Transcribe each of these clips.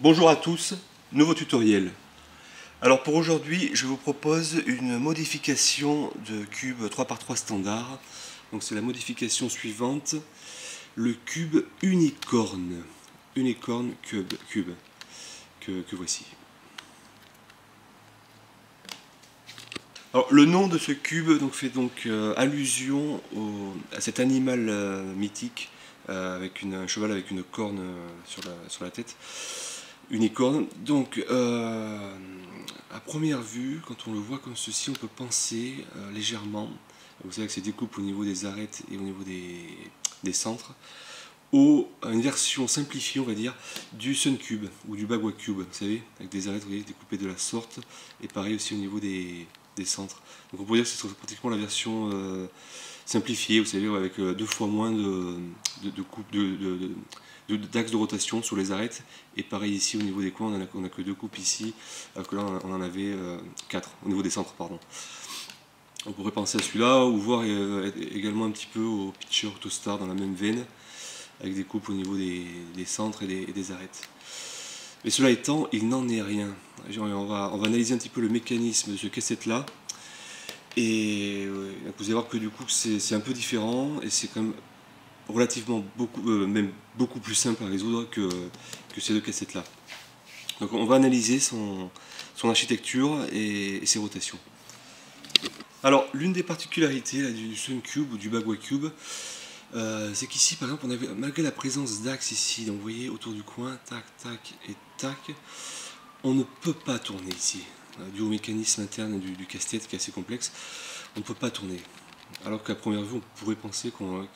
Bonjour à tous, nouveau tutoriel. Alors pour aujourd'hui, je vous propose une modification de cube 3x3 standard. Donc c'est la modification suivante, le cube unicorne. Unicorn cube que voici. Alors, le nom de ce cube fait allusion à cet animal mythique avec un cheval avec une corne sur la tête. Unicorne. Donc, à première vue, quand on le voit comme ceci, on peut penser légèrement, vous savez que c'est découpe au niveau des arêtes et au niveau des centres, à une version simplifiée, on va dire, du Sun Cube ou du Bagua Cube, vous savez, avec des arêtes, vous voyez, découpées de la sorte, et pareil aussi au niveau des centres. Donc on pourrait dire que c'est pratiquement la version simplifiée, vous savez, avec 2 fois moins d'axes de rotation sur les arêtes, et pareil ici au niveau des coins, on n'a que 2 coupes ici, alors que là on en avait 4, au niveau des centres, pardon. On pourrait penser à celui-là, ou voir également un petit peu au Pitcher Autostar dans la même veine, avec des coupes au niveau des centres et des arêtes. Mais cela étant, il n'en est rien. On va analyser un petit peu le mécanisme de ce cassette-là. Et vous allez voir que du coup c'est un peu différent, et c'est quand même relativement même beaucoup plus simple à résoudre que ces deux cassettes-là. Donc on va analyser son architecture et ses rotations. Alors l'une des particularités là, du Sun Cube ou du Bagua Cube, c'est qu'ici par exemple malgré la présence d'axes ici, donc vous voyez autour du coin, tac, tac et tac, on ne peut pas tourner ici, dû au mécanisme interne du casse-tête qui est assez complexe, on ne peut pas tourner. Alors qu'à première vue on pourrait penser qu'on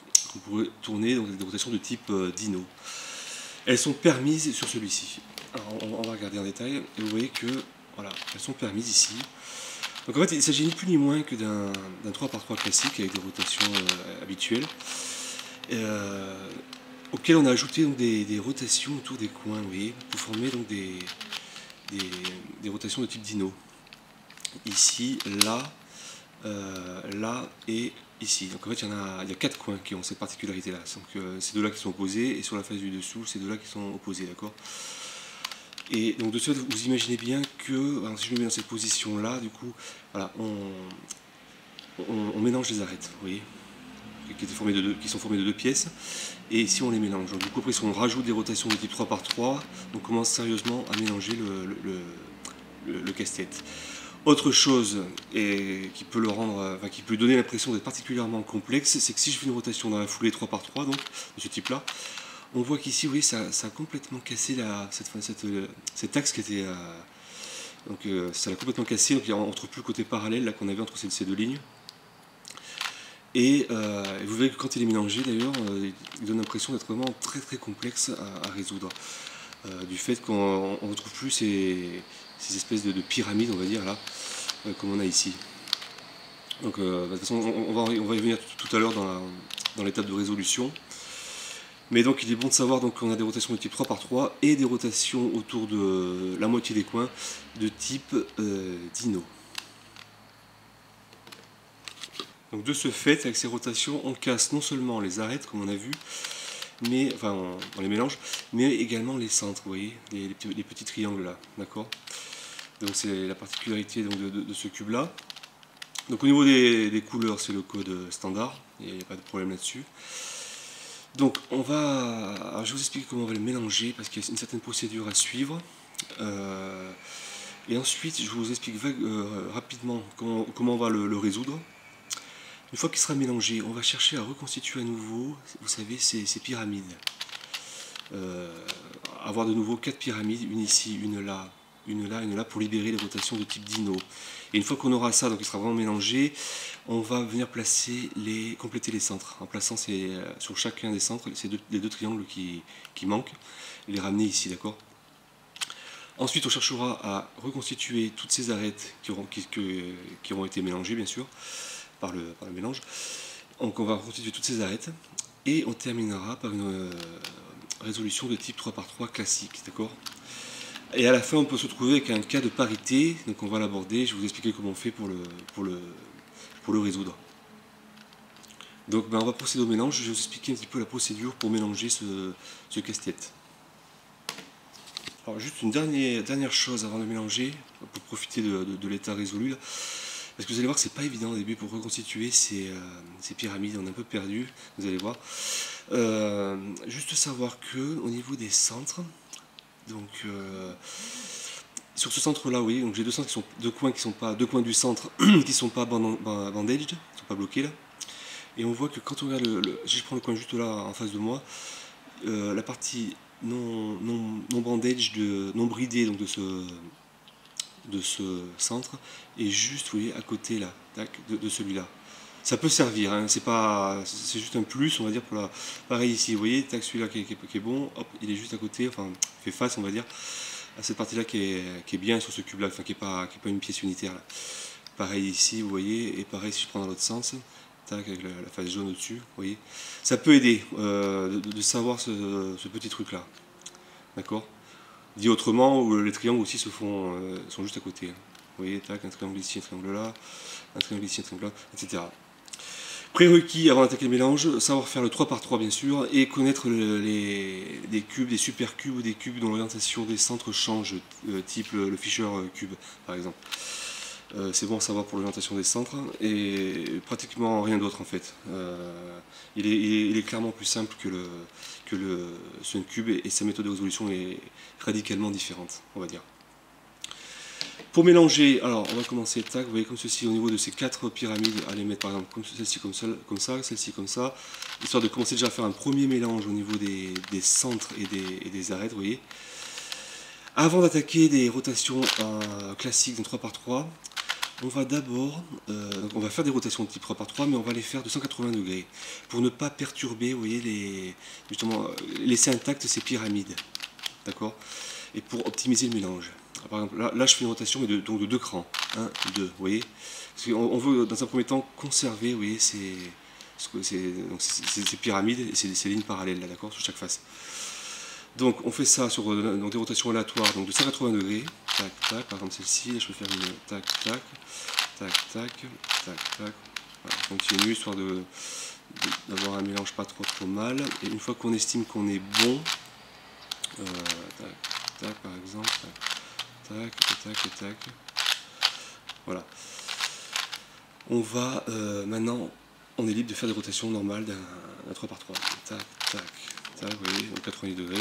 pourrait tourner dans des rotations de type Dino. Elles sont permises sur celui-ci. Alors on va regarder en détail, et vous voyez que voilà, elles sont permises ici. Donc en fait il s'agit ni plus ni moins que d'un 3x3 classique avec des rotations habituelles, auxquelles on a ajouté donc, des rotations autour des coins, vous voyez, pour former donc des rotations de type Dino. Ici, là, là et ici. Donc en fait il y a 4 coins qui ont cette particularité là. Donc ces deux là qui sont opposés, et sur la face du dessous ces deux là qui sont opposés, d'accord. Et donc de ce fait vous imaginez bien que alors, si je me mets dans cette position là, du coup voilà, on mélange les arêtes, vous voyez, qui sont formées de 2 pièces, et ici on les mélange. Donc du coup après si on rajoute des rotations de type 3x3, on commence sérieusement à mélanger le casse-tête. Autre chose qui peut le rendre, qui peut donner l'impression d'être particulièrement complexe, c'est que si je fais une rotation dans la foulée 3x3, donc de ce type-là, on voit qu'ici, vous voyez, ça a complètement cassé cet axe qui était, ça l'a complètement cassé. Donc on ne retrouve plus le côté parallèle là qu'on avait entre ces deux lignes. Et vous verrez que quand il est mélangé, d'ailleurs, il donne l'impression d'être vraiment très très complexe à résoudre, du fait qu'on ne retrouve plus ces espèces de pyramides, on va dire là, comme on a ici. Donc de toute façon on va y revenir tout à l'heure dans l'étape de résolution. Mais donc il est bon de savoir qu'on a des rotations de type 3x3 et des rotations autour de la moitié des coins de type Dino. Donc de ce fait, avec ces rotations, on casse non seulement les arêtes comme on a vu, mais enfin on les mélange, mais également les centres, vous voyez, les petits triangles là, d'accord. Donc c'est la particularité donc, de ce cube là. Donc au niveau des couleurs, c'est le code standard, il n'y a pas de problème là-dessus. Donc je vais vous expliquer comment on va les mélanger, parce qu'il y a une certaine procédure à suivre. Et ensuite je vous explique rapidement comment on va le résoudre. Une fois qu'il sera mélangé, on va chercher à reconstituer à nouveau, vous savez, ces pyramides. Avoir de nouveau 4 pyramides, une ici, une là, une là, une là, pour libérer les rotations de type Dino. Et une fois qu'on aura ça, donc il sera vraiment mélangé, on va venir compléter les centres, en plaçant sur chacun des centres les deux triangles qui manquent, les ramener ici, d'accord. Ensuite on cherchera à reconstituer toutes ces arêtes qui auront été mélangées, bien sûr, par le mélange. Donc on va reconstituer toutes ces arêtes, et on terminera par une résolution de type 3x3 classique, d'accord. Et à la fin on peut se retrouver avec un cas de parité, donc on va l'aborder, je vais vous expliquer comment on fait pour le résoudre. Donc on va procéder au mélange, je vais vous expliquer un petit peu la procédure pour mélanger ce casse-tête. Alors juste une dernière chose avant de mélanger, pour profiter de l'état résolu là. Parce que vous allez voir que c'est pas évident au début pour reconstituer ces pyramides, on est un peu perdu, vous allez voir. Juste savoir que au niveau des centres, donc sur ce centre là, oui, donc j'ai deux centres qui sont deux coins du centre qui sont pas bandaged, qui sont pas bloqués là. Et on voit que quand on regarde si je prends le coin juste là en face de moi, la partie non bandaged, non bridée donc de ce centre est juste, vous voyez, à côté là, tac, de celui-là. Ça peut servir, hein, c'est juste un plus, on va dire, pour la. Pareil ici, vous voyez, tac, celui-là qui est bon, hop, il est juste à côté, enfin, fait face, on va dire, à cette partie-là qui est bien sur ce cube-là, enfin, qui est pas une pièce unitaire là. Pareil ici, vous voyez, et pareil si je prends dans l'autre sens, tac, avec la face jaune au-dessus, vous voyez. Ça peut aider de savoir ce petit truc-là, d'accord. Dit autrement, où les triangles aussi sont juste à côté. Vous voyez, tac, un triangle ici, un triangle là, un triangle ici, un triangle là, etc. Prérequis avant d'attaquer le mélange, savoir faire le 3 par 3 bien sûr, et connaître des cubes, des super cubes ou des cubes dont l'orientation des centres change, type le Fisher cube par exemple. C'est bon à savoir pour l'orientation des centres, et pratiquement rien d'autre en fait. Il est clairement plus simple que le Sun Cube, et sa méthode de résolution est radicalement différente, on va dire. Pour mélanger, alors on va commencer, tac, vous voyez comme ceci, au niveau de ces 4 pyramides, à les mettre par exemple comme celle-ci comme ça, celle-ci comme ça, histoire de commencer déjà à faire un premier mélange au niveau des centres et des arêtes, vous voyez. Avant d'attaquer des rotations classiques d'un 3 par 3, on va d'abord, on va faire des rotations de type 3 par 3, mais on va les faire de 180 degrés, pour ne pas perturber, vous voyez, justement, laisser intactes ces pyramides, d'accord, et pour optimiser le mélange. Par exemple, là je fais une rotation, mais donc de 2 crans, 1, 2, vous voyez, parce qu'on veut dans un premier temps conserver, vous voyez, ces pyramides et ces lignes parallèles, là, d'accord, sur chaque face. Donc on fait ça sur des rotations aléatoires, donc de 180 degrés, tac, tac, par exemple celle-ci, là je peux faire une tac, tac, tac, tac, tac, tac, voilà, continue, histoire d'avoir un mélange pas trop mal, et une fois qu'on estime qu'on est bon, tac, tac, par exemple, tac, tac, et tac, voilà. On va, maintenant, on est libre de faire des rotations normales d'un 3 par 3, tac, tac, tac, vous voyez, donc 90 degrés,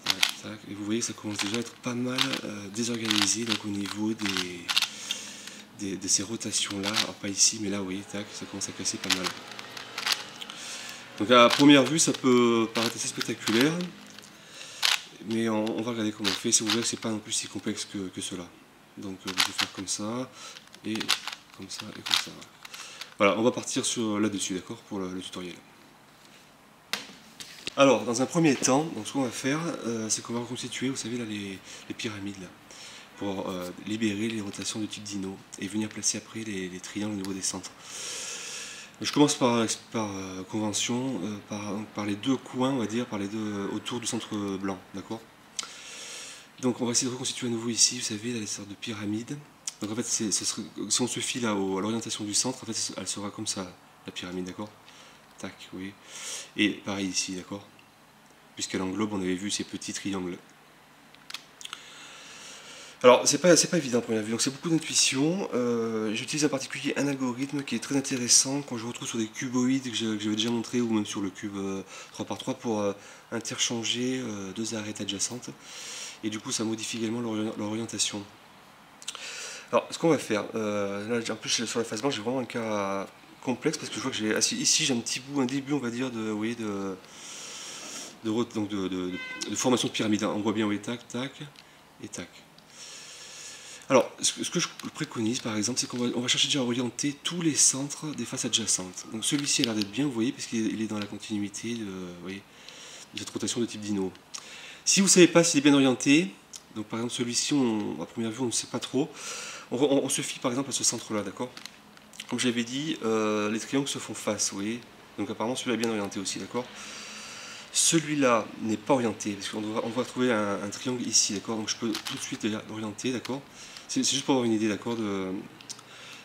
tac, tac, et vous voyez ça commence déjà à être pas mal désorganisé, donc au niveau de ces rotations là, alors pas ici mais là vous voyez, tac, ça commence à casser pas mal. Donc à première vue ça peut paraître assez spectaculaire, mais on va regarder comment on fait, si vous voyez que c'est pas non plus si complexe que cela. Donc je vais faire comme ça, et comme ça, et comme ça. Voilà, on va partir là-dessus, d'accord, pour le tutoriel. Alors, dans un premier temps, donc, ce qu'on va faire, c'est qu'on va reconstituer, vous savez, là, les pyramides, là, pour libérer les rotations de type dino, et venir placer après les triangles au niveau des centres. Donc, je commence par convention, par les deux coins, on va dire, autour du centre blanc, d'accord. Donc, on va essayer de reconstituer à nouveau ici, vous savez, là, les sortes de pyramides. Donc en fait, si on se fie là à l'orientation du centre, en fait, elle sera comme ça, la pyramide, d'accord. Tac, oui. Et pareil ici, d'accord. Puisqu'elle englobe, on avait vu ces petits triangles. Alors, c'est pas évident à première vue, donc c'est beaucoup d'intuition. J'utilise en particulier un algorithme qui est très intéressant quand je retrouve sur des cuboïdes que j'avais déjà montré, ou même sur le cube 3 par 3 pour interchanger deux arêtes adjacentes. Et du coup, ça modifie également leur orientation. Alors, ce qu'on va faire, là, en plus sur la face blanche, j'ai vraiment un cas complexe parce que je vois que ici j'ai un début, on va dire, de formation de pyramide. On voit bien, oui, tac, tac et tac. Alors, ce que je préconise, par exemple, c'est qu'on va chercher déjà à orienter tous les centres des faces adjacentes. Donc celui-ci a l'air d'être bien, vous voyez, parce qu'il est dans la continuité de cette rotation de type dino. Si vous ne savez pas s'il est bien orienté, donc par exemple celui-ci, à première vue, on ne sait pas trop. On se fie par exemple à ce centre-là, d'accord. Comme j'avais dit, les triangles se font face, vous voyez. Donc apparemment celui-là est bien orienté aussi, d'accord. Celui-là n'est pas orienté, parce qu'on va trouver un triangle ici, d'accord. Donc je peux tout de suite l'orienter, d'accord. C'est juste pour avoir une idée, d'accord.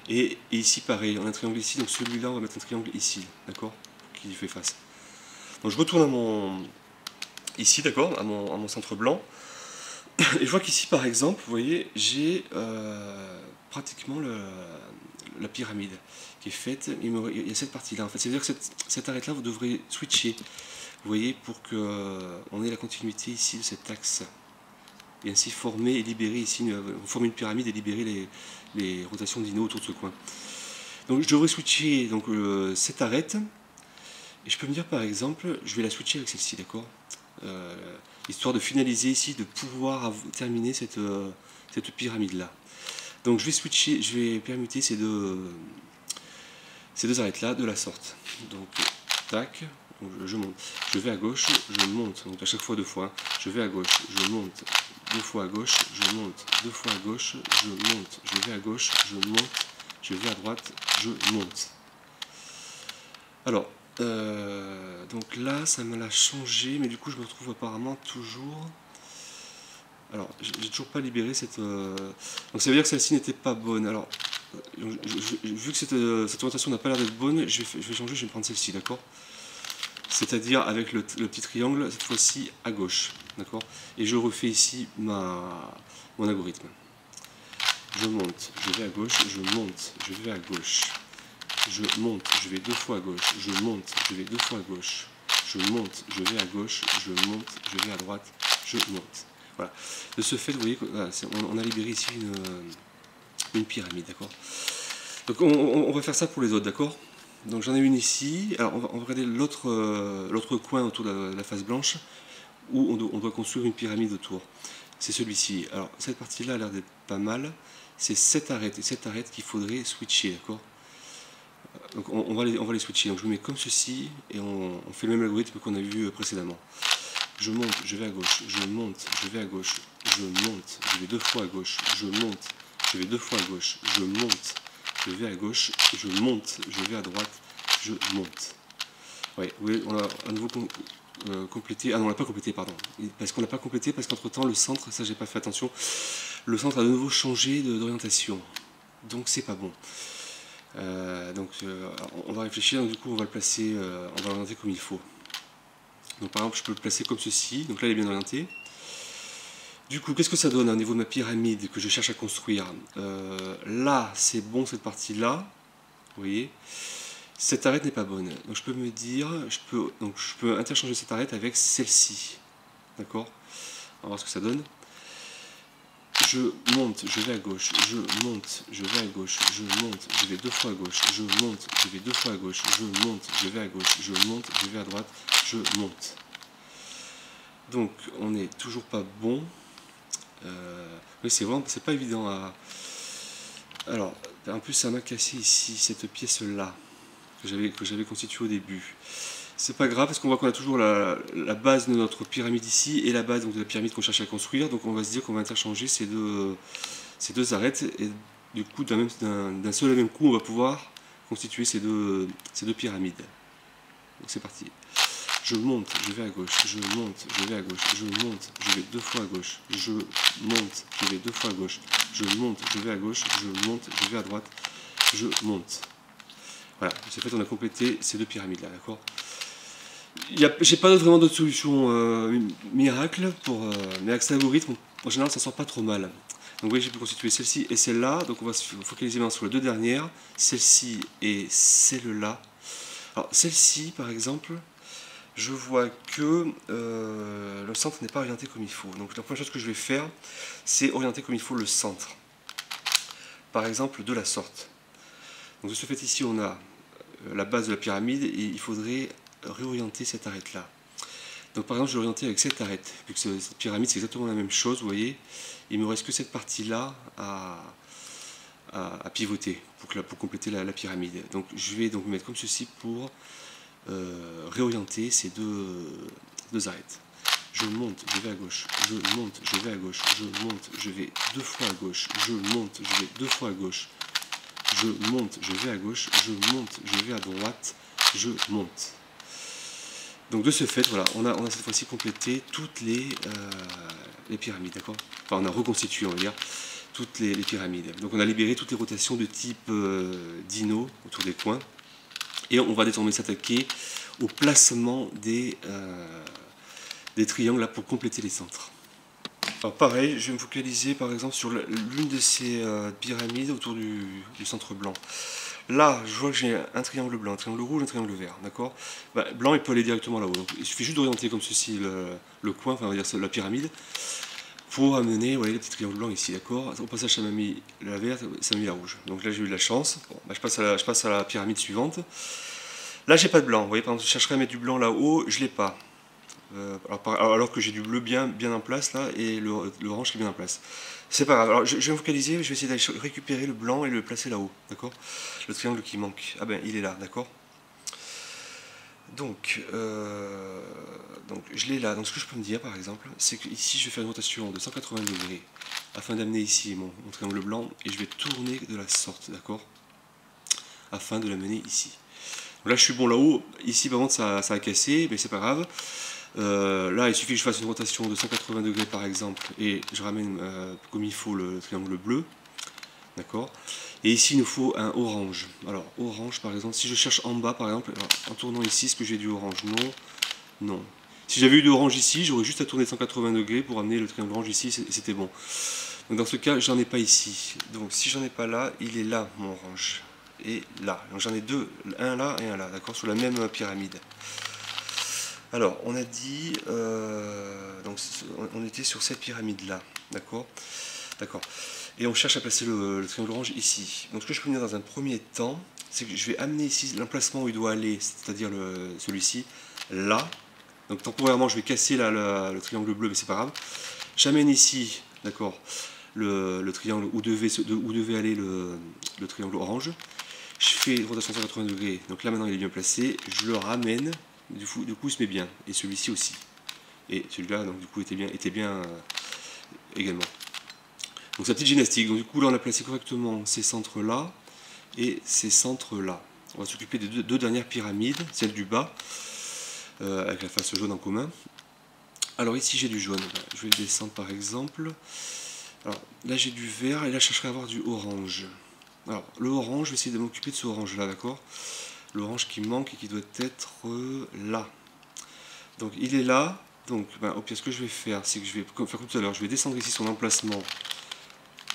Et ici pareil, on a un triangle ici, donc celui-là on va mettre un triangle ici, d'accord, qui lui fait face. Donc je retourne ici, d'accord, à mon centre blanc. Et je vois qu'ici, par exemple, vous voyez, j'ai pratiquement la pyramide qui est faite. Il y a cette partie-là. En fait, c'est-à-dire que cette arête-là, vous devrez switcher, vous voyez, pour qu'on ait la continuité ici de cet axe. Et ainsi former et libérer ici, former une pyramide et libérer les rotations d'Ino autour de ce coin. Donc je devrais switcher donc, cette arête. Et je peux me dire par exemple, je vais la switcher avec celle-ci, d'accord, histoire de finaliser ici, de pouvoir terminer cette pyramide-là. Donc je vais switcher, je vais permuter ces deux arêtes-là de la sorte. Donc, tac, donc je monte. Je vais à gauche, je monte. Donc à chaque fois deux fois. Je vais à gauche, je monte. Deux fois à gauche, je monte. Deux fois à gauche, je monte. Je vais à gauche, je monte. Je vais à droite, je monte. Alors, donc là, ça me l'a changé, mais du coup, je me retrouve apparemment toujours... Alors, j'ai toujours pas libéré cette... Donc ça veut dire que celle-ci n'était pas bonne. Alors, vu que cette orientation n'a pas l'air d'être bonne, je vais changer, je vais prendre celle-ci, d'accord? C'est-à-dire avec le petit triangle, cette fois-ci à gauche, d'accord? Et je refais ici mon algorithme. Je monte, je vais à gauche, je monte, je vais à gauche. Je monte, je vais deux fois à gauche, je monte, je vais deux fois à gauche, je monte, je vais à gauche, je monte, je vais à droite, je monte. Voilà. De ce fait, vous voyez qu'on a libéré ici une pyramide, d'accord? Donc on va faire ça pour les autres, d'accord? Donc j'en ai une ici. Alors on va regarder l'autre coin autour de la face blanche où on doit construire une pyramide autour. C'est celui-ci. Alors cette partie-là a l'air d'être pas mal. C'est cette arête qu'il faudrait switcher, d'accord? Donc on va les switcher. Donc je mets comme ceci et on fait le même algorithme qu'on a vu précédemment. Je monte, je vais à gauche, je monte, je vais à gauche, je monte, je vais deux fois à gauche, je monte, je vais deux fois à gauche, je monte, je vais à gauche, je monte, je vais à droite, je monte. Ouais, oui, on a à nouveau complété. Ah non, on l'a pas complété, pardon. Parce qu'on l'a pas complété, parce qu'entre temps, le centre, ça j'ai pas fait attention, le centre a de nouveau changé d'orientation. Donc c'est pas bon. On va réfléchir, donc du coup on va le placer, on va l'orienter comme il faut. Donc par exemple je peux le placer comme ceci, donc là il est bien orienté. Du coup qu'est-ce que ça donne au niveau de ma pyramide que je cherche à construire? Là c'est bon cette partie là, vous voyez. Cette arête n'est pas bonne, donc je peux me dire, je peux interchanger cette arête avec celle-ci, d'accord? On va voir ce que ça donne. Je monte, je vais à gauche, je monte, je vais à gauche, je monte, je vais deux fois à gauche, je monte, je vais deux fois à gauche, je monte, je vais à gauche, je monte, je vais à droite, je monte. Donc on n'est toujours pas bon. Oui, c'est pas évident à... Alors, en plus ça m'a cassé ici, cette pièce-là, que j'avais constituée au début. C'est pas grave parce qu'on voit qu'on a toujours la base de notre pyramide ici et la base donc, de la pyramide qu'on cherche à construire. Donc on va se dire qu'on va interchanger ces deux arêtes et du coup d'un seul et même coup on va pouvoir constituer ces deux pyramides. Donc c'est parti. Je monte, je vais à gauche, je monte, je vais à gauche, je monte, je vais deux fois à gauche, je monte, je vais deux fois à gauche, je monte, je vais à gauche, je monte, je vais à droite, je monte. Voilà, c'est fait, on a complété ces deux pyramides là, d'accord? J'ai pas vraiment d'autres solutions miracles mais avec cet algorithme, en général, ça sort pas trop mal. Donc vous voyez, j'ai pu constituer celle-ci et celle-là. Donc on va se focaliser maintenant sur les deux dernières, celle-ci et celle-là. Alors celle-ci, par exemple, je vois que le centre n'est pas orienté comme il faut. Donc la première chose que je vais faire, c'est orienter comme il faut le centre. Par exemple, de la sorte. Donc de ce fait, ici, on a la base de la pyramide et il faudrait réorienter cette arête là. Donc par exemple je vais orienter avec cette arête, vu que cette pyramide c'est exactement la même chose, vous voyez, il me reste que cette partie là à pivoter pour compléter la pyramide. Donc je vais donc me mettre comme ceci pour réorienter ces deux arêtes. Je monte, je vais à gauche, je monte, je vais à gauche, je monte, je vais deux fois à gauche, je monte, je vais deux fois à gauche, je monte, je vais à gauche, je monte, je vais à droite, je monte. Donc de ce fait, voilà, on a cette fois-ci complété toutes les pyramides, d'accord? Enfin, on a reconstitué, on va dire, toutes les pyramides. Donc on a libéré toutes les rotations de type dino autour des coins. Et on va désormais s'attaquer au placement des triangles là, pour compléter les centres. Alors pareil, je vais me focaliser par exemple sur l'une de ces pyramides autour du centre blanc. Là, je vois que j'ai un triangle blanc, un triangle rouge, un triangle vert, d'accord. Blanc, il peut aller directement là-haut. Donc, il suffit juste d'orienter comme ceci le coin, enfin on va dire la pyramide, pour amener, vous voyez, le petit triangle blanc ici, d'accord. Au passage, ça m'a mis la verte, ça m'a mis la rouge. Donc là, j'ai eu de la chance. Bon, je passe à la pyramide suivante. Là, j'ai pas de blanc. Vous voyez, par exemple, je chercherais à mettre du blanc là-haut, je l'ai pas. Alors que j'ai du bleu bien en place là et l'orange qui est bien en place. C'est pas grave. Alors je vais me focaliser, je vais essayer d'aller récupérer le blanc et le placer là-haut, d'accord. Le triangle qui manque. Ah ben il est là, d'accord. Donc je l'ai là. Donc ce que je peux me dire par exemple, c'est que ici je vais faire une rotation de 180 degrés afin d'amener ici mon triangle blanc et je vais tourner de la sorte, d'accord, afin de l'amener ici. Donc là je suis bon là-haut. Ici par contre ça a cassé, mais c'est pas grave. Là, il suffit que je fasse une rotation de 180 degrés par exemple, et je ramène comme il faut le triangle bleu, d'accord. Et ici, il nous faut un orange. Alors, orange par exemple, si je cherche en bas par exemple, alors, en tournant ici, est-ce que j'ai du orange? Non, non. Si j'avais eu de orange ici, j'aurais juste à tourner de 180 degrés pour amener le triangle orange ici, et c'était bon. Donc dans ce cas, j'en ai pas ici. Donc si j'en ai pas là, il est là mon orange. Et là. Donc j'en ai deux, un là et un là, d'accord, sur la même pyramide. Alors, on a dit, donc on était sur cette pyramide-là, d'accord. Et on cherche à placer le triangle orange ici. Donc, ce que je peux dire dans un premier temps, c'est que je vais amener ici l'emplacement où il doit aller, c'est-à-dire celui-ci, là. Donc, temporairement, je vais casser le triangle bleu, mais c'est pas grave. J'amène ici, d'accord, le triangle où devait aller le triangle orange. Je fais une rotation de 180 degrés, donc là maintenant il est bien placé, je le ramène. Du coup, il se met bien. Et celui-ci aussi. Et celui-là, donc du coup, était bien également. Donc, sa petite gymnastique. Donc, du coup, là, on a placé correctement ces centres-là et ces centres-là. On va s'occuper des deux dernières pyramides, celle du bas, avec la face jaune en commun. Alors, ici, j'ai du jaune. Je vais le descendre, par exemple. Alors, là, j'ai du vert et là, je chercherai à avoir du orange. Alors, le orange, je vais essayer de m'occuper de ce orange-là, d'accord. L'orange qui manque et qui doit être là. Donc il est là. Donc au pire, ce que je vais faire, c'est que je vais faire comme tout à l'heure. Je vais descendre ici son emplacement.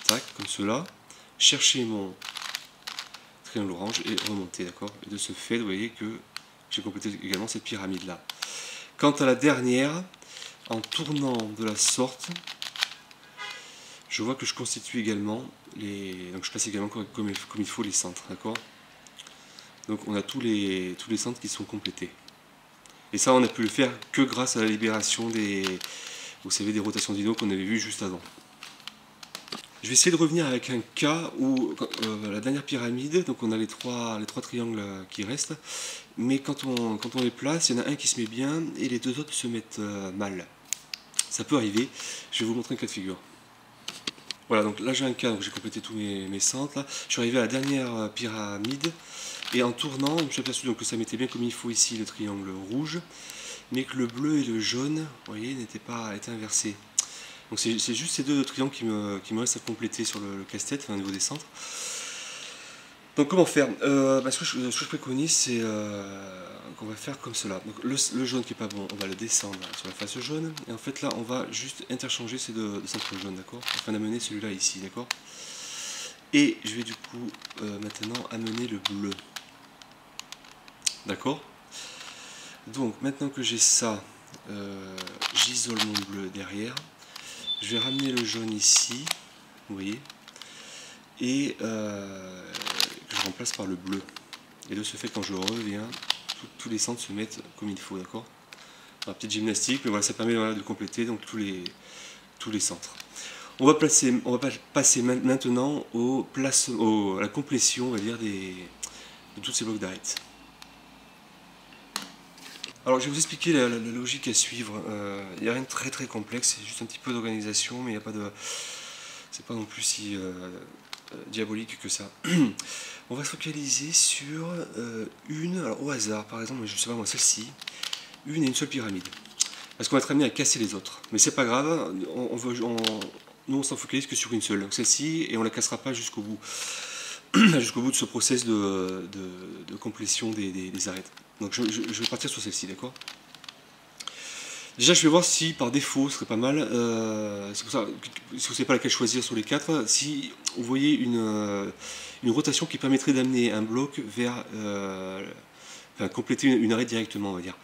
Tac, comme cela. Chercher mon triangle orange et remonter, d'accord. Et de ce fait, vous voyez que j'ai complété également cette pyramide là. Quant à la dernière, en tournant de la sorte, je vois que je constitue également donc je place également comme il faut les centres, d'accord. Donc on a tous les centres qui sont complétés. Et ça, on a pu le faire que grâce à la libération vous savez, des rotations dino qu'on avait vu juste avant. Je vais essayer de revenir avec un cas où la dernière pyramide, donc on a les trois triangles qui restent, mais quand on les place, il y en a un qui se met bien et les deux autres se mettent mal. Ça peut arriver. Je vais vous montrer un cas de figure. Voilà, donc là j'ai un cas, j'ai complété tous mes centres. Là. Je suis arrivé à la dernière pyramide. Et en tournant, je me suis aperçu que ça mettait bien comme il faut ici le triangle rouge, mais que le bleu et le jaune, vous voyez, étaient inversés. Donc c'est juste ces deux triangles qui me restent à compléter sur le casse-tête, au niveau des centres. Donc comment faire ce que je préconise, c'est qu'on va faire comme cela. Donc le jaune qui est pas bon, on va le descendre sur la face jaune. Et en fait là, on va juste interchanger ces deux centres jaunes, d'accord, afin d'amener celui-là ici, d'accord. Et je vais du coup maintenant amener le bleu. D'accord. Donc maintenant que j'ai ça, j'isole mon bleu derrière. Je vais ramener le jaune ici, vous voyez, et que je remplace par le bleu. Et de ce fait, quand je reviens, tous les centres se mettent comme il faut, d'accord. Petite gymnastique, mais voilà, ça permet de compléter donc tous les centres. On va passer maintenant à la complétion, on va dire, de tous ces blocs d'arêtes. Alors je vais vous expliquer la logique à suivre. Il n'y a rien de très complexe, c'est juste un petit peu d'organisation, mais il n'y a pas de. C'est pas non plus si diabolique que ça. On va se focaliser sur alors au hasard, par exemple, je sais pas moi, celle-ci, une et une seule pyramide. Parce qu'on va être amené à casser les autres. Mais c'est pas grave, nous on s'en focalise que sur une seule. Donc celle-ci, et on la cassera pas jusqu'au bout. Jusqu'au bout de ce process de complétion des arêtes. Donc je vais partir sur celle-ci, d'accord. Déjà, je vais voir si par défaut, ce serait pas mal, c'est pour ça, si vous ne savez pas laquelle choisir sur les 4, si vous voyez une rotation qui permettrait d'amener un bloc vers, enfin, compléter une arête directement, on va dire.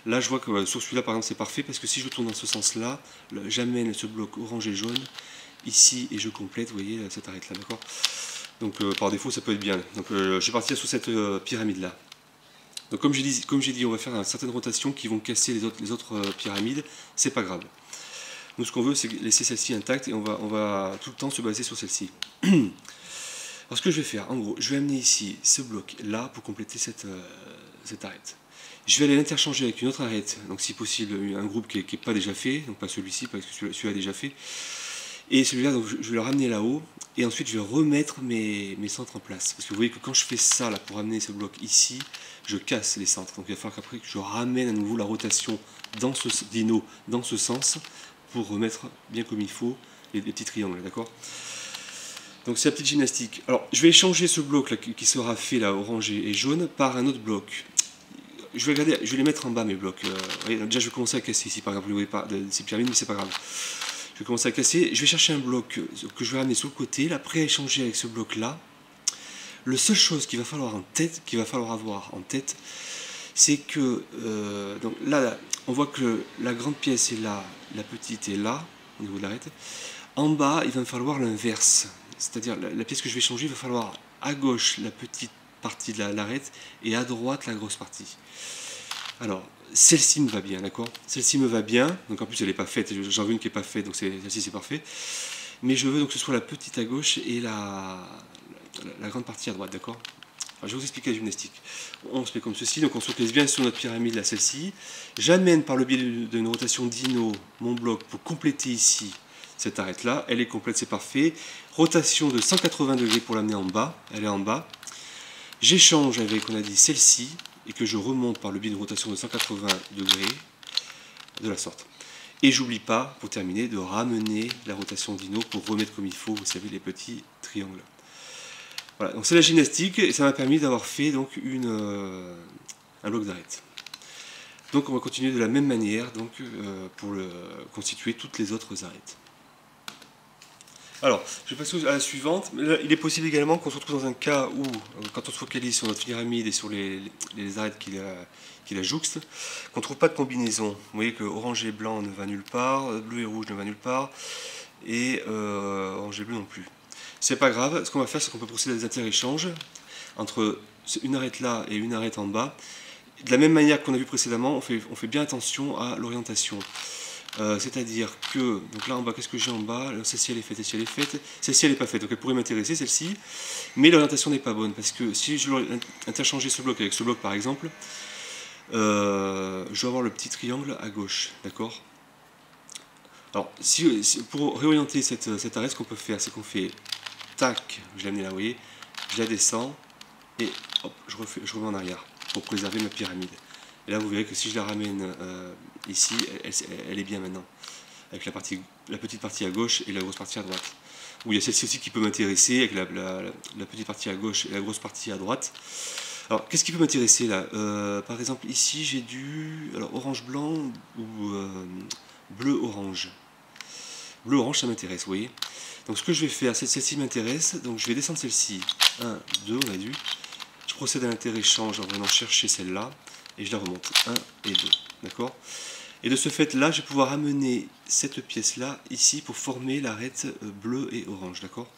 Là, je vois que sur celui-là, par exemple, c'est parfait, parce que si je tourne dans ce sens-là, j'amène ce bloc orange et jaune ici, et je complète, vous voyez, cette arête-là, d'accord. Donc, par défaut, ça peut être bien. Donc, je vais partir sur cette pyramide-là. Donc comme j'ai dit, on va faire certaines rotations qui vont casser les autres pyramides, c'est pas grave. Nous ce qu'on veut c'est laisser celle-ci intacte et on va tout le temps se baser sur celle-ci. Alors ce que je vais faire, en gros, je vais amener ici ce bloc là pour compléter cette arête. Je vais aller l'interchanger avec une autre arête, donc si possible un groupe qui n'est pas déjà fait, donc pas celui-ci parce que celui-là est déjà fait. Et celui-là, donc je vais le ramener là-haut, et ensuite je vais remettre mes centres en place. Parce que vous voyez que quand je fais ça là pour amener ce bloc ici, je casse les centres. Donc il va falloir qu'après je ramène à nouveau la rotation dans ce dino, dans ce sens, pour remettre bien comme il faut les petits triangles, d'accord. Donc c'est la petite gymnastique. Alors je vais échanger ce bloc là qui sera fait là, orange et jaune, par un autre bloc. Je vais regarder, je vais les mettre en bas mes blocs. Déjà je vais commencer à casser ici par exemple, vous voyez pas de ces pyramides, mais c'est pas grave. Je vais commencer à casser, je vais chercher un bloc que je vais ramener sur le côté, là, prêt à échanger avec ce bloc là. La seule chose qu'il va falloir avoir en tête, c'est que donc là, on voit que la grande pièce est là, la petite est là, au niveau de l'arête. En bas, il va me falloir l'inverse, c'est-à-dire la pièce que je vais changer, il va falloir à gauche la petite partie de l'arête et à droite la grosse partie. Alors, celle-ci me va bien, d'accord. Celle-ci me va bien, donc en plus elle n'est pas faite, j'en veux une qui n'est pas faite, donc celle-ci c'est parfait. Mais je veux donc que ce soit la petite à gauche et la grande partie à droite, d'accord. Je vais vous expliquer la gymnastique. On se met comme ceci, donc on se place bien sur notre pyramide, là, celle-ci. J'amène par le biais d'une rotation dino mon bloc pour compléter ici cette arête-là. Elle est complète, c'est parfait. Rotation de 180 degrés pour l'amener en bas, elle est en bas. J'échange avec, on a dit, celle-ci, et que je remonte par le biais d'une rotation de 180 degrés, de la sorte. Et j'oublie pas, pour terminer, de ramener la rotation dino pour remettre comme il faut, vous savez, les petits triangles. Voilà, donc c'est la gymnastique, et ça m'a permis d'avoir fait donc un bloc d'arête. Donc on va continuer de la même manière donc, pour constituer toutes les autres arêtes. Alors, je vais passer à la suivante. Il est possible également qu'on se retrouve dans un cas où, quand on se focalise sur notre pyramide et sur les arêtes qui la jouxtent, qu'on ne trouve pas de combinaison. Vous voyez que orange et blanc ne va nulle part, bleu et rouge ne va nulle part, et orange et bleu non plus. C'est pas grave, ce qu'on va faire, c'est qu'on peut procéder à des interéchanges entre une arête là et une arête en bas. De la même manière qu'on a vu précédemment, on fait bien attention à l'orientation. C'est-à-dire que, donc là en bas, qu'est-ce que j'ai en bas? Celle-ci elle est faite, celle-ci elle est faite, celle-ci elle n'est pas faite, donc elle pourrait m'intéresser, celle-ci, mais l'orientation n'est pas bonne, parce que si je dois interchanger ce bloc avec ce bloc par exemple, je vais avoir le petit triangle à gauche, d'accord. Alors, pour réorienter cette arête, ce qu'on peut faire, c'est qu'on fait tac, je l'ai amené là, vous voyez, je la descends, et hop, je remets en arrière, pour préserver ma pyramide. Et là, vous verrez que si je la ramène ici, elle est bien maintenant. Avec la petite partie à gauche et la grosse partie à droite. Ou il y a celle-ci aussi qui peut m'intéresser, avec la petite partie à gauche et la grosse partie à droite. Alors, qu'est-ce qui peut m'intéresser là? Par exemple, ici, j'ai du orange-blanc ou bleu-orange. Bleu-orange, ça m'intéresse, vous voyez. Donc, ce que je vais faire, celle-ci m'intéresse. Donc, je vais descendre celle-ci. 1, 2, on a vu. Je procède à l'interéchange en venant chercher celle-là. Et je la remonte, 1 et 2, d'accord. Et de ce fait là, je vais pouvoir amener cette pièce là, ici, pour former l'arête bleu et orange, d'accord.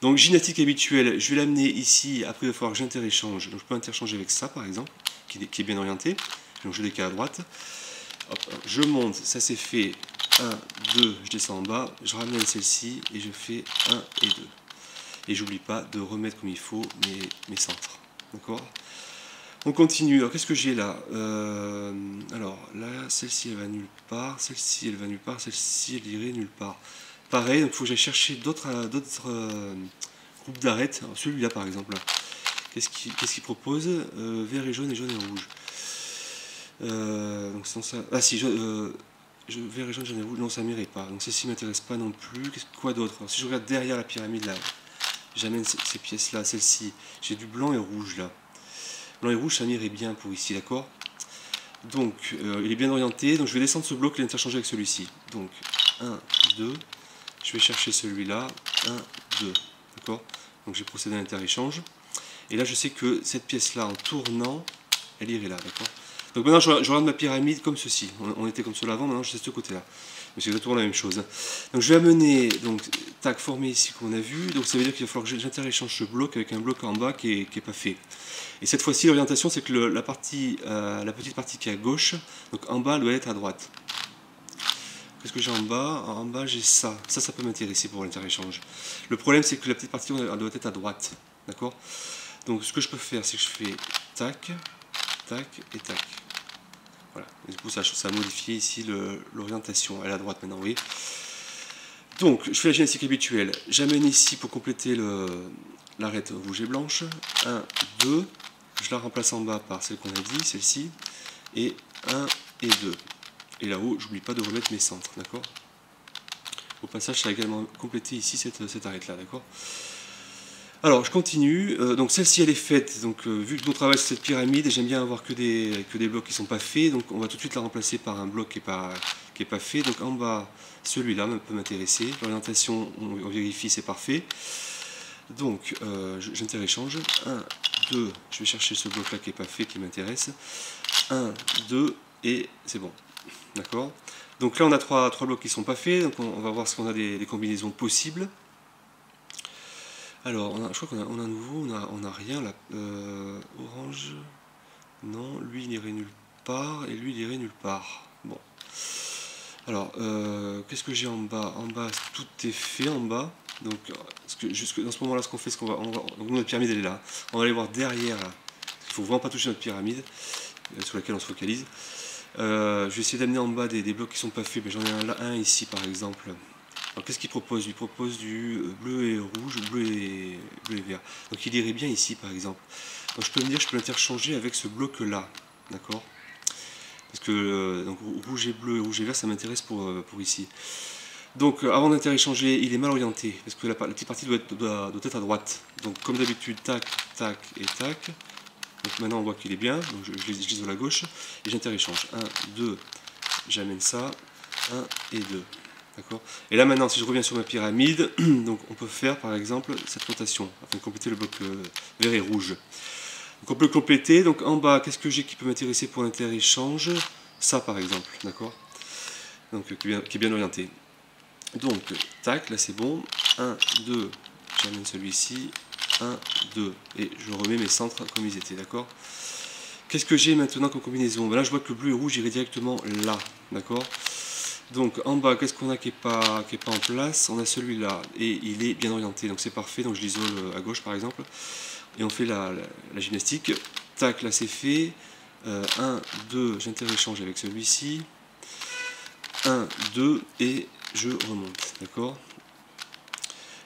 Donc gymnastique habituelle, je vais l'amener ici, après il va falloir que j'interéchange, donc je peux interchanger avec ça par exemple, qui est bien orienté, donc je décale à droite, hop, je monte, ça c'est fait, 1, 2, je descends en bas, je ramène celle-ci, et je fais 1 et 2. Et j'oublie pas de remettre comme il faut mes centres, d'accord. On continue, alors qu'est-ce que j'ai là? Alors là, celle-ci elle va nulle part, celle-ci elle va nulle part, celle-ci elle irait nulle part. Pareil, donc il faut que j'aille chercher d'autres groupes d'arêtes. Celui-là par exemple, qu'est-ce qu'il propose? Vert et jaune et rouge. Donc sans ça. Ah si, vert et jaune, jaune et rouge, non ça m'irait pas. Donc celle-ci ne m'intéresse pas non plus. Quoi d'autre? Si je regarde derrière la pyramide là, j'amène ces pièces-là, celle-ci, j'ai du blanc et rouge là. Blanc et rouge, ça m'irait bien pour ici, d'accord. Donc il est bien orienté, donc je vais descendre ce bloc et l'interchanger avec celui-ci. Donc 1, 2, je vais chercher celui-là, 1, 2, d'accord? Donc j'ai procédé à l'inter-échange. Et là je sais que cette pièce-là, en tournant, elle irait là, d'accord? Donc maintenant je regarde ma pyramide comme ceci. On était comme cela avant, maintenant je sais ce côté-là. Mais c'est exactement la même chose. Donc je vais amener, donc, tac, formé ici qu'on a vu. Donc ça veut dire qu'il va falloir que j'inter-échange ce bloc avec un bloc en bas qui est pas fait. Et cette fois-ci l'orientation c'est que la petite partie qui est à gauche, donc en bas elle doit être à droite. Qu'est-ce que j'ai en bas? En bas j'ai ça. Ça peut m'intéresser pour l'inter-échange. Le problème c'est que la petite partie elle doit être à droite. D'accord? Donc ce que je peux faire c'est que je fais tac, tac et tac. Voilà. Et du coup ça a modifié ici l'orientation. Elle est à droite maintenant, oui. Donc je fais la gymnastique habituelle. J'amène ici pour compléter l'arête rouge et blanche. 1, 2. Je la remplace en bas par celle qu'on a dit, celle-ci. Et 1 et 2. Et là-haut, j'oublie pas de remettre mes centres, d'accord? Au passage, ça a également complété ici cette arête-là, d'accord? Alors, je continue. Donc celle-ci, elle est faite. Donc vu que l'on travaille sur cette pyramide, j'aime bien avoir que des blocs qui ne sont pas faits. Donc on va tout de suite la remplacer par un bloc qui est pas fait. Donc en bas, celui-là peut m'intéresser. L'orientation, on vérifie, c'est parfait. Donc j'inter-échange. 1, 2, je vais chercher ce bloc-là qui n'est pas fait, qui m'intéresse. 1, 2, et c'est bon. D'accord? Donc là on a trois blocs qui ne sont pas faits, donc on va voir si on a des combinaisons possibles. Alors je crois qu'on a un nouveau, on a rien là. Orange, non, lui il irait nulle part, et lui il irait nulle part. Bon. Alors, qu'est-ce que j'ai en bas? En bas, tout est fait en bas. Donc, jusque dans ce moment-là, ce qu'on fait, donc notre pyramide elle est là. On va aller voir derrière là. Il ne faut vraiment pas toucher notre pyramide, sur laquelle on se focalise. Je vais essayer d'amener en bas des blocs qui ne sont pas faits, mais j'en ai un ici par exemple. Alors qu'est-ce qu'il propose? Il propose du bleu et rouge, ou bleu et vert. Donc il irait bien ici par exemple. Donc je peux me dire, je peux l'interchanger avec ce bloc là, d'accord? Parce que donc, rouge et bleu et rouge et vert ça m'intéresse pour ici. Donc avant d'inter-échanger, il est mal orienté, parce que la petite partie doit être à droite. Donc comme d'habitude, tac, tac et tac. Donc maintenant on voit qu'il est bien, donc je l'isole à gauche, et j'inter-échange. 1, 2, j'amène ça, 1 et 2. D'accord? Et là maintenant, si je reviens sur ma pyramide, donc on peut faire par exemple cette rotation, afin de compléter le bloc vert et rouge. Donc on peut le compléter, donc en bas, qu'est-ce que j'ai qui peut m'intéresser pour l'inter-échange? Ça par exemple, d'accord? Donc qui est bien orienté. Donc, tac, là c'est bon, 1, 2, j'amène celui-ci, 1, 2, et je remets mes centres comme ils étaient, d'accord? Qu'est-ce que j'ai maintenant comme combinaison? Ben là je vois que le bleu et rouge irait directement là, d'accord? Donc en bas, qu'est-ce qu'on a qui n'est pas en place? On a celui-là, et il est bien orienté, donc c'est parfait, donc je l'isole à gauche par exemple, et on fait la gymnastique. Tac, là c'est fait, 1, 2, j'inter-échange avec celui-ci, 1, 2, et je remonte, d'accord?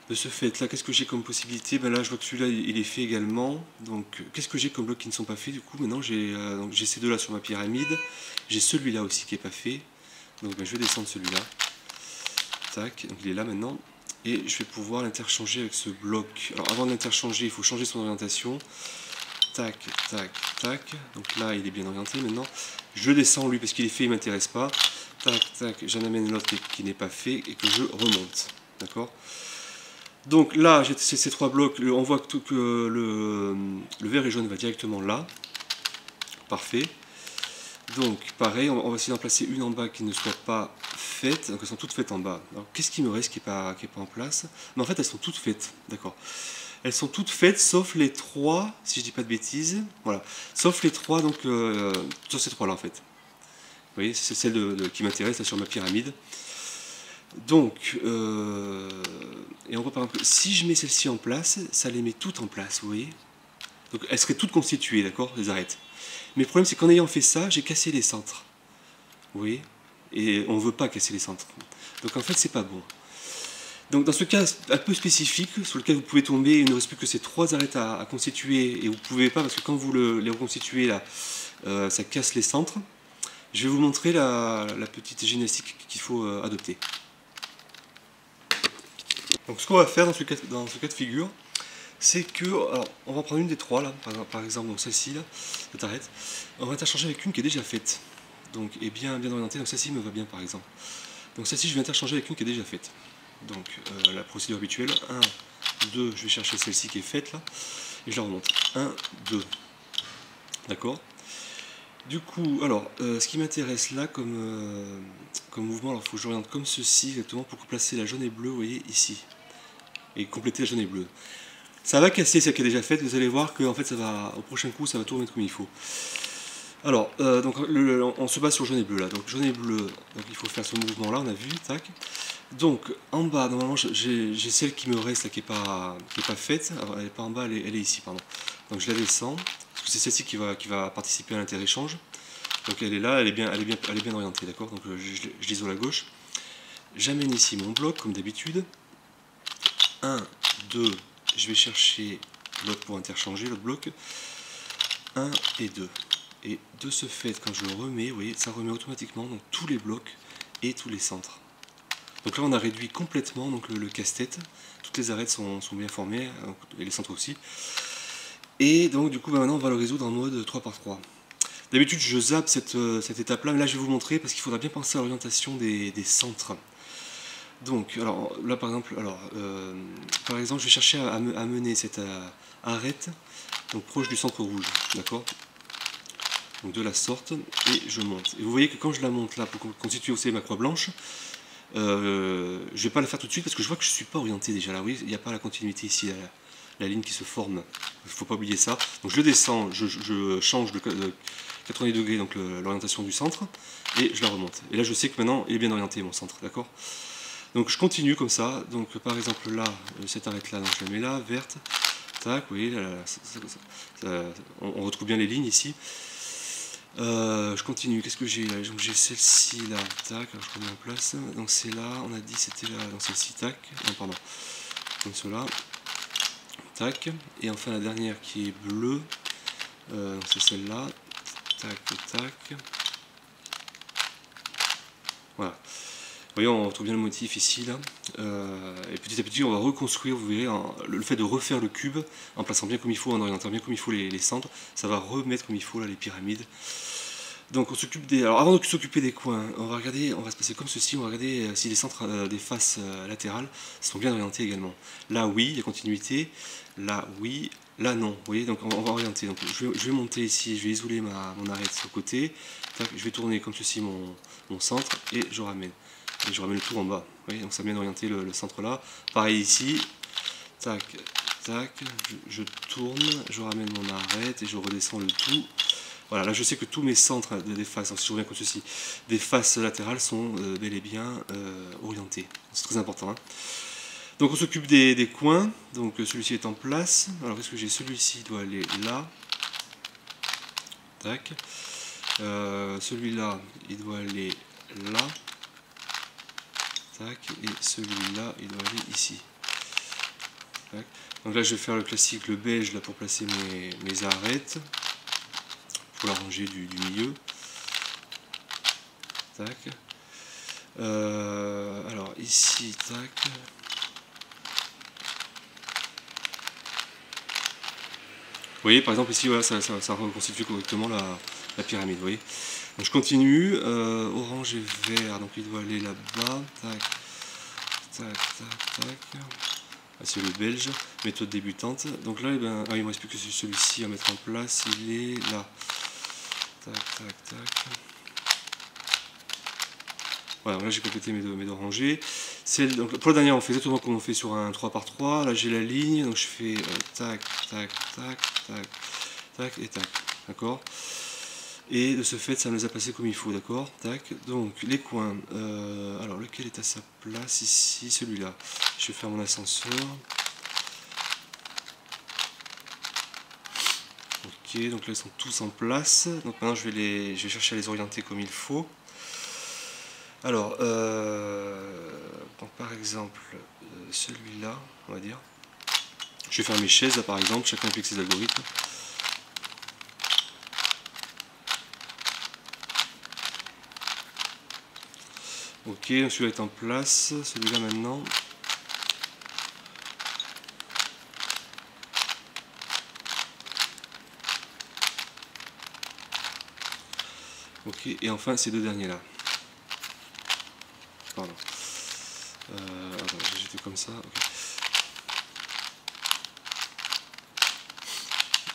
De ce fait, là, qu'est-ce que j'ai comme possibilité? Ben là, je vois que celui-là, il est fait également. Donc, qu'est-ce que j'ai comme blocs qui ne sont pas faits? Du coup, maintenant, j'ai ces deux-là sur ma pyramide. J'ai celui-là aussi qui n'est pas fait. Donc, ben, je vais descendre celui-là. Tac, donc il est là maintenant. Et je vais pouvoir l'interchanger avec ce bloc. Alors, avant de l'interchanger, il faut changer son orientation. Tac, tac, tac. Donc là, il est bien orienté maintenant. Je descends lui parce qu'il est fait, il ne m'intéresse pas. Tac, tac, j'en amène l'autre qui n'est pas fait et que je remonte. D'accord? Donc là, j'ai ces trois blocs, on voit que le vert et jaune va directement là. Parfait. Donc pareil, on va essayer d'en placer une en bas qui ne soit pas faite. Donc elles sont toutes faites en bas. Alors qu'est-ce qui me reste qui n'est pas en place? Mais en fait, elles sont toutes faites. D'accord. Elles sont toutes faites sauf les trois, si je dis pas de bêtises. Voilà. Sauf les trois, donc sur ces trois-là en fait. Vous voyez, c'est celle qui m'intéresse sur ma pyramide. Donc, et on voit par exemple, si je mets celle-ci en place, ça les met toutes en place, vous voyez? Donc elles seraient toutes constituées, d'accord, les arêtes. Mais le problème c'est qu'en ayant fait ça, j'ai cassé les centres. Vous voyez? Et on ne veut pas casser les centres. Donc en fait, c'est pas bon. Donc dans ce cas un peu spécifique, sur lequel vous pouvez tomber, il ne reste plus que ces trois arêtes à constituer, et vous ne pouvez pas, parce que quand vous les reconstituez là, ça casse les centres. Je vais vous montrer la petite gymnastique qu'il faut adopter. Donc ce qu'on va faire dans ce cas de figure, c'est que, alors, on va prendre une des trois là, par exemple, donc celle-ci là, cette arête, on va interchanger avec une qui est déjà faite, donc et bien orientée, donc celle-ci me va bien par exemple. Donc celle-ci je vais interchanger avec une qui est déjà faite. Donc la procédure habituelle, 1, 2, je vais chercher celle-ci qui est faite là, et je la remonte. 1, 2. D'accord. Du coup, alors, ce qui m'intéresse là comme mouvement, alors il faut que j'oriente comme ceci exactement pour placer la jaune et bleue, vous voyez, ici. Et compléter la jaune et bleue. Ça va casser celle qui est déjà faite, vous allez voir que en fait, ça va, au prochain coup, ça va tout remettre comme il faut. Alors, donc, on se base sur jaune et bleu là. Donc, jaune et bleu, donc il faut faire ce mouvement là, on a vu, tac. Donc, en bas, normalement, j'ai celle qui me reste là, qui est pas faite. Alors, elle n'est pas en bas, elle est ici, pardon. Donc, je la descends, parce que c'est celle-ci qui va participer à l'interéchange. Donc, elle est là, elle est bien orientée, d'accord. Donc, je l'isole à gauche. J'amène ici mon bloc, comme d'habitude. 1, 2, je vais chercher l'autre pour interchanger, l'autre bloc. 1 et 2. Et de ce fait, quand je le remets, vous voyez, ça remet automatiquement donc, tous les blocs et tous les centres. Donc là, on a réduit complètement donc, le casse-tête. Toutes les arêtes sont bien formées, et les centres aussi. Et donc, du coup, maintenant, on va le résoudre en mode 3 par 3. D'habitude, je zappe cette étape-là, mais là, je vais vous montrer parce qu'il faudra bien penser à l'orientation des centres. Donc, alors, là, par exemple, je vais chercher à mener cette arête donc, proche du centre rouge, d'accord? Donc de la sorte, et je monte. Et vous voyez que quand je la monte là, pour constituer aussi ma croix blanche, je ne vais pas la faire tout de suite parce que je vois que je ne suis pas orienté déjà là. Oui, il n'y a pas la continuité ici, la ligne qui se forme. Il ne faut pas oublier ça. Donc je le descends, je change de 90 degrés donc l'orientation du centre, et je la remonte. Et là je sais que maintenant il est bien orienté mon centre, d'accord? Donc je continue comme ça. Donc par exemple là, cette arête là, donc je la mets là, verte. Tac, vous voyez, là, on retrouve bien les lignes ici. Je continue, qu'est-ce que j'ai là? Donc j'ai celle-ci là, tac, alors je remets en place. Donc c'est là, on a dit c'était là, dans celle-ci, tac, non pardon, comme cela, tac. Et enfin la dernière qui est bleue, c'est celle-là, tac, tac. Voilà. Vous voyez, on retrouve bien le motif ici, là. Et petit à petit, on va reconstruire, vous verrez, le fait de refaire le cube, en plaçant bien comme il faut, en orientant bien comme il faut les centres, ça va remettre comme il faut là, les pyramides. Donc on s'occupe des... Alors avant de s'occuper des coins, on va se passer comme ceci, on va regarder si les centres des faces latérales sont bien orientés également. Là oui, il y a continuité, là oui, là non. Vous voyez, donc on va orienter. Donc je vais monter ici, je vais isoler mon arête sur le côté, tac, je vais tourner comme ceci mon centre, et je ramène. Et je ramène le tout en bas. Vous voyez, donc ça a bien orienté le centre là. Pareil ici, tac, tac, je tourne, je ramène mon arête et je redescends le tout. Voilà, là je sais que tous mes centres des faces, si je reviens comme ceci, des faces latérales sont bel et bien orientés. C'est très important. Hein. Donc on s'occupe des coins. Donc celui-ci est en place. Alors qu'est-ce que j'ai? Celui-ci doit aller là. Tac. Celui-là, il doit aller là. Tac. Et celui-là, il doit aller ici. Tac. Donc là je vais faire le classique, le beige là pour placer mes arêtes. Pour la rangée du milieu. Tac. Alors ici, tac. Vous voyez, par exemple ici, voilà, ça reconstitue correctement la pyramide. Vous voyez. Donc je continue. Orange et vert, donc il doit aller là-bas. Tac, tac, tac, tac. Ah, c'est le belge, méthode débutante. Donc là, eh ben, il me reste plus que celui-ci à mettre en place. Il est là. Tac, tac, tac. Voilà, là j'ai complété mes deux rangées. Donc, pour la dernière, on fait exactement comme on fait sur un 3 par 3. Là j'ai la ligne, donc je fais tac, tac, tac, tac, tac et tac. D'accord? Et de ce fait, ça me les a placés comme il faut, d'accord? Tac. Donc les coins. Alors lequel est à sa place ici? Celui-là. Je vais faire mon ascenseur. Ok, donc là ils sont tous en place. Donc maintenant je vais chercher à les orienter comme il faut. Alors, donc par exemple, celui-là, on va dire. Je vais faire mes chaises là par exemple, chacun applique ses algorithmes. Ok, celui-là est en place, celui-là maintenant. Ok, et enfin ces deux derniers là. Pardon. J'étais comme ça. Okay.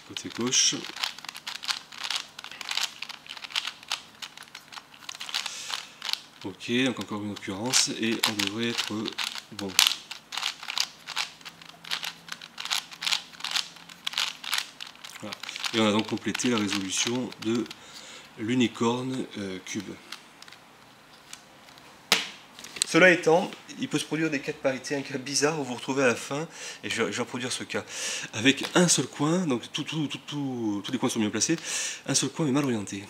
Côté gauche. Ok, donc encore une occurrence et on devrait être bon. Voilà. Et on a donc complété la résolution de l'unicorne cube. Cela étant, il peut se produire des cas de parité, un cas bizarre où vous vous retrouvez à la fin, et je vais reproduire ce cas, avec un seul coin, donc tous les coins sont bien placés, un seul coin est mal orienté.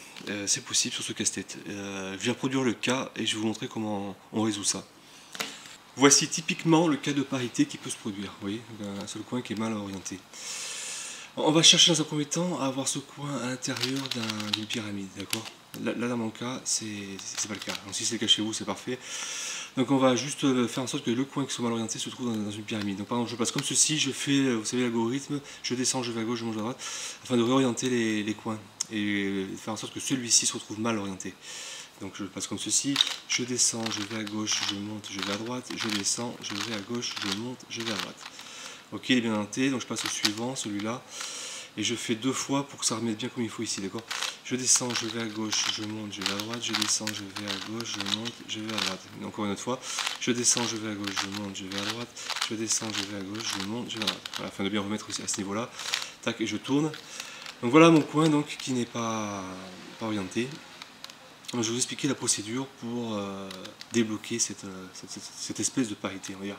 C'est possible sur ce casse-tête. Je vais reproduire le cas et je vais vous montrer comment on résout ça. Voici typiquement le cas de parité qui peut se produire. Vous voyez, un seul coin qui est mal orienté. On va chercher dans un premier temps à avoir ce coin à l'intérieur d'une pyramide, d'accord? Là, dans mon cas, c'est pas le cas. Donc, si c'est le cas chez vous, c'est parfait. Donc on va juste faire en sorte que le coin qui soit mal orienté se trouve dans une pyramide. Donc par exemple, je passe comme ceci, je fais, vous savez, l'algorithme, je descends, je vais à gauche, je monte à droite, afin de réorienter les coins et faire en sorte que celui-ci se retrouve mal orienté. Donc je passe comme ceci, je descends, je vais à gauche, je monte, je vais à droite, je descends, je vais à gauche, je monte, je vais à droite. Ok, il est bien orienté, donc je passe au suivant, celui-là. Et je fais deux fois pour que ça remette bien comme il faut ici, d'accord? Je descends, je vais à gauche, je monte, je vais à droite, je descends, je vais à gauche, je monte, je vais à droite. Et encore une autre fois, je descends, je vais à gauche, je monte, je vais à droite, je descends, je vais à gauche, je monte, je vais à droite. Voilà, afin de bien remettre aussi à ce niveau-là. Tac, et je tourne. Donc voilà mon coin donc qui n'est pas orienté. Donc, je vais vous expliquer la procédure pour débloquer cette espèce de parité, on va dire.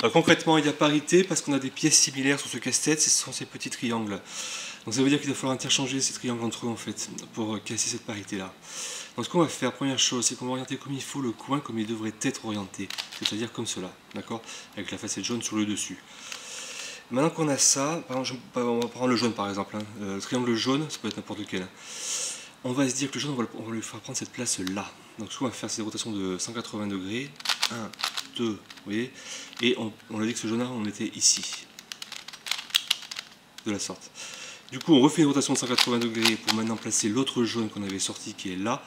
Alors, concrètement, il y a parité parce qu'on a des pièces similaires sur ce casse-tête, ce sont ces petits triangles. Donc ça veut dire qu'il va falloir interchanger ces triangles entre eux en fait, pour casser cette parité-là. Donc ce qu'on va faire, première chose, c'est qu'on va orienter comme il faut le coin comme il devrait être orienté, c'est-à-dire comme cela, d'accord? Avec la facette jaune sur le dessus. Maintenant qu'on a ça, par exemple, on va prendre le jaune par exemple, hein. Le triangle jaune, ça peut être n'importe lequel. On va se dire que le jaune, on va lui faire prendre cette place-là. Donc ce qu'on va faire, c'est des rotations de 180 degrés. 1, 2, vous voyez. Et on a dit que ce jaune-là, on le mettait ici. De la sorte. Du coup, on refait une rotation de 180 degrés pour maintenant placer l'autre jaune qu'on avait sorti, qui est là,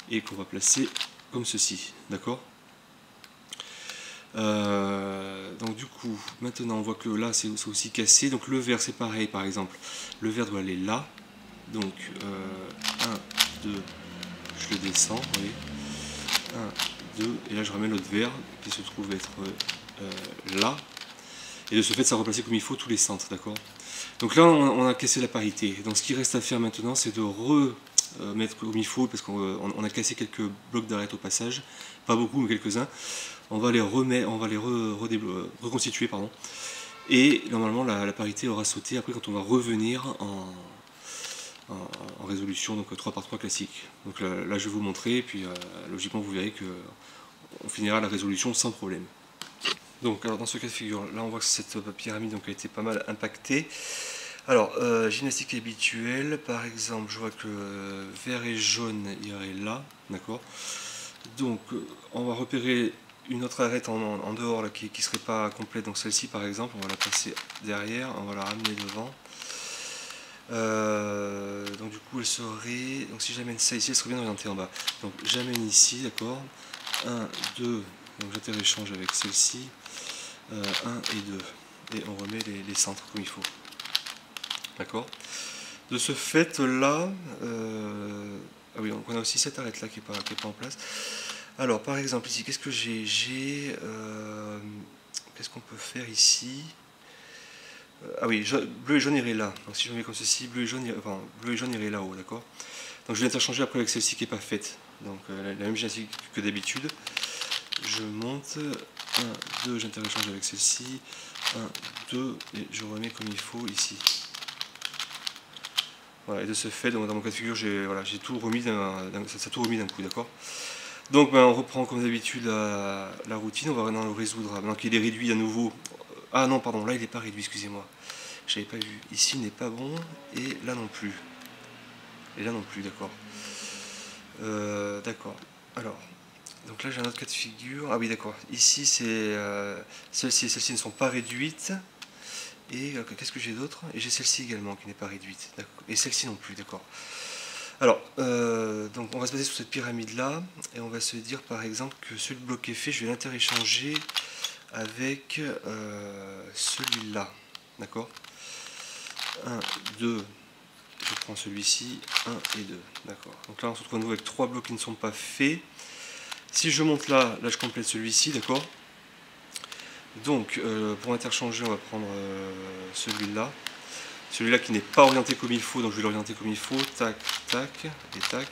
et qu'on va placer comme ceci. D'accord? Donc du coup, maintenant, on voit que là, c'est aussi cassé. Donc le vert, c'est pareil, par exemple. Le vert doit aller là. Donc 1, 2, je le descends, vous voyez. 1, 2, et là je ramène l'autre vert qui se trouve être là. Et de ce fait, ça a replacé comme il faut tous les centres, d'accord? Donc là, on a cassé la parité. Donc ce qui reste à faire maintenant, c'est de remettre comme il faut, parce qu'on a cassé quelques blocs d'arête au passage. Pas beaucoup, mais quelques-uns. On va les remettre, on va les reconstituer, pardon. Et normalement, la parité aura sauté après quand on va revenir en résolution, donc 3 par 3 classique. Donc là, je vais vous montrer, et puis logiquement vous verrez qu'on finira la résolution sans problème. Donc alors dans ce cas de figure, là on voit que cette pyramide donc, a été pas mal impactée. Alors, gymnastique habituelle, par exemple, je vois que vert et jaune irait là, d'accord? Donc on va repérer une autre arête en dehors là, qui ne serait pas complète, donc celle-ci par exemple, on va la passer derrière, on va la ramener devant. Donc du coup elle serait, donc si j'amène ça ici, elle serait bien orientée en bas. Donc j'amène ici, d'accord, 1, 2, donc j'interéchange avec celle-ci, 1 et 2, et on remet les centres comme il faut. D'accord. De ce fait là, ah oui, donc on a aussi cette arête là qui n'est pas en place. Alors par exemple ici, qu'est-ce que j'ai qu'est-ce qu'on peut faire ici? Ah oui, bleu et jaune irait là. Donc si je mets comme ceci, bleu et jaune irait là-haut, d'accord? Donc je vais interchanger après avec celle-ci qui n'est pas faite. Donc la même gymnastique que d'habitude. Je monte, 1, 2, j'interchange avec celle-ci, 1, 2, et je remets comme il faut ici. Voilà, et de ce fait, dans mon cas de figure, j'ai tout remis ça tout remis d'un coup, d'accord? Donc on reprend comme d'habitude la routine, on va maintenant le résoudre. Maintenant qu'il est réduit à nouveau. Ah non, pardon, là il n'est pas réduit, excusez-moi. J'avais pas vu. Ici il n'est pas bon, et là non plus. Et là non plus, d'accord. D'accord. Alors, donc là j'ai un autre cas de figure. Ah oui, d'accord. Ici c'est celles-ci et celles-ci ne sont pas réduites. Et qu'est-ce que j'ai d'autre? Et j'ai celle-ci également qui n'est pas réduite. Et celle-ci non plus, d'accord. Alors, donc on va se baser sur cette pyramide là, et on va se dire par exemple que celui de bloc est fait, je vais l'interéchanger avec celui-là, d'accord. 1, 2, je prends celui-ci, 1 et 2, d'accord. Donc là on se retrouve à nouveau avec 3 blocs qui ne sont pas faits. Si je monte là je complète celui-ci, d'accord. Donc pour interchanger, on va prendre celui-là. Celui-là qui n'est pas orienté comme il faut, donc je vais l'orienter comme il faut, tac, tac, et tac.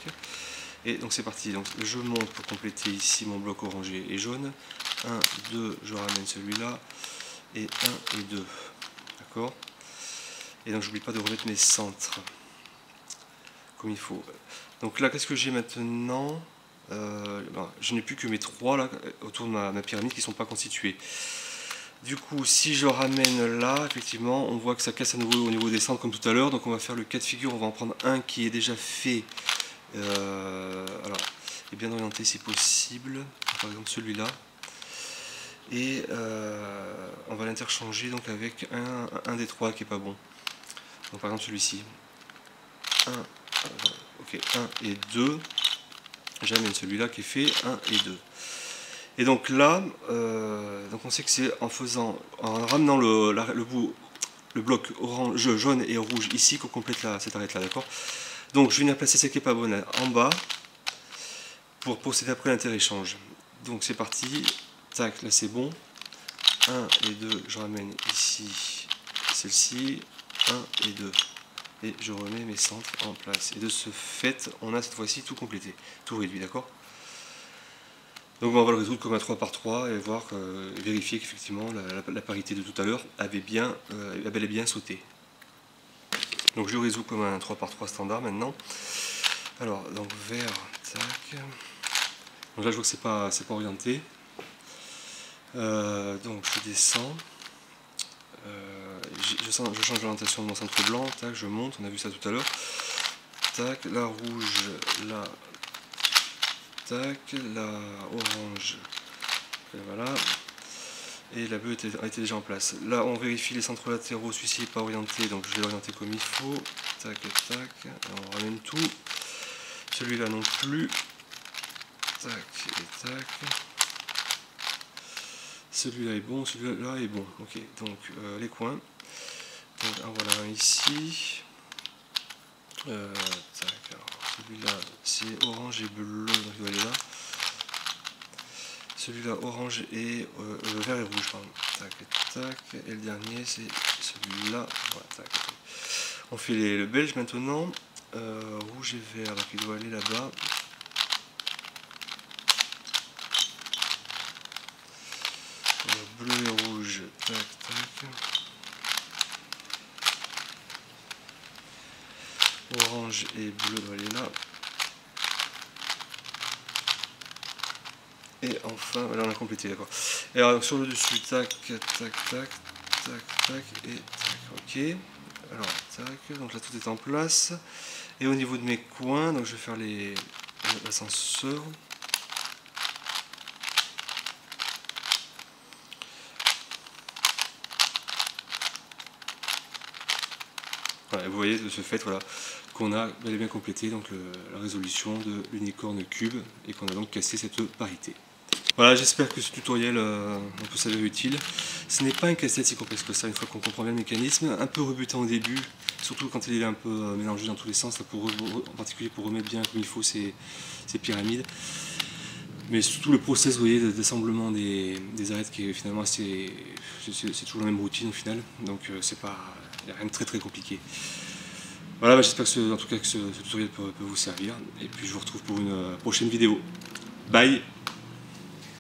Et donc c'est parti, donc je monte pour compléter ici mon bloc orangé et jaune. 1, 2, je ramène celui-là, et 1 et 2, d'accord. Et donc j'oublie pas de remettre mes centres, comme il faut. Donc là, qu'est-ce que j'ai maintenant? Je n'ai plus que mes 3 là, autour de ma pyramide qui ne sont pas constitués. Du coup, si je ramène là, effectivement, on voit que ça casse à nouveau au niveau des centres comme tout à l'heure. Donc on va faire le cas de figure, on va en prendre un qui est déjà fait, alors, et bien orienté si possible, par exemple celui-là. Et on va l'interchanger donc avec un des 3 qui est pas bon. Donc par exemple celui-ci. 1, ok, 1 et 2. J'amène celui-là qui est fait 1 et 2. Et donc là, donc on sait que c'est en ramenant le bloc orange, jaune et rouge ici qu'on complète cette arête là, d'accord. Donc je vais venir placer ce qui n'est pas bon en bas pour procéder après l'interéchange. Donc c'est parti, tac, là c'est bon. 1 et 2, je ramène ici celle-ci, 1 et 2. Et je remets mes centres en place. Et de ce fait, on a cette fois-ci tout complété, tout réduit, d'accord. Donc on va le résoudre comme un 3 par 3 et voir, vérifier qu'effectivement la parité de tout à l'heure avait bel et bien sauté. Donc je le résous comme un 3 par 3 standard maintenant. Alors, donc vert, tac. Donc là je vois que c'est pas orienté. Donc je descends. Je change l'orientation de mon centre blanc, tac, je monte, on a vu ça tout à l'heure. Tac, la rouge, là. Tac, la orange, et voilà, et la bleue était déjà en place. Là on vérifie les centres latéraux, celui-ci n'est pas orienté, donc je vais l'orienter comme il faut. Tac et tac, on ramène tout. Celui-là non plus. Tac et tac. Celui-là est bon, celui-là est bon. Ok, donc les coins. Donc en voilà un ici. Tac, alors celui-là c'est orange et bleu, donc il doit aller là. Celui-là orange et vert et rouge, pardon. Tac et tac. Et le dernier c'est celui-là. Voilà, tac. On fait le belge maintenant. Rouge et vert, donc il doit aller là-bas. Bleu et rouge, tac tac. Orange et bleu doit aller là. Et enfin, là on a complété, d'accord. Et alors sur le dessus, tac, tac, tac, tac, tac, et tac, ok. Alors, tac, donc là tout est en place. Et au niveau de mes coins, donc je vais faire l'ascenseur. Voilà, vous voyez de ce fait, voilà, qu'on a bel et bien complété donc la résolution de l'unicorne cube et qu'on a donc cassé cette parité. Voilà, j'espère que ce tutoriel on peut s'avérer utile. Ce n'est pas un casse-tête si complexe que ça, une fois qu'on comprend bien le mécanisme. Un peu rebutant au début, surtout quand il est un peu mélangé dans tous les sens, là, en particulier pour remettre bien comme il faut ces pyramides. Mais surtout le process, vous voyez, d'assemblement des arêtes qui est finalement c'est toujours la même routine au final. Donc il n'y a rien de très très compliqué. Voilà, j'espère que en tout cas que ce tutoriel peut vous servir. Et puis je vous retrouve pour une prochaine vidéo. Bye!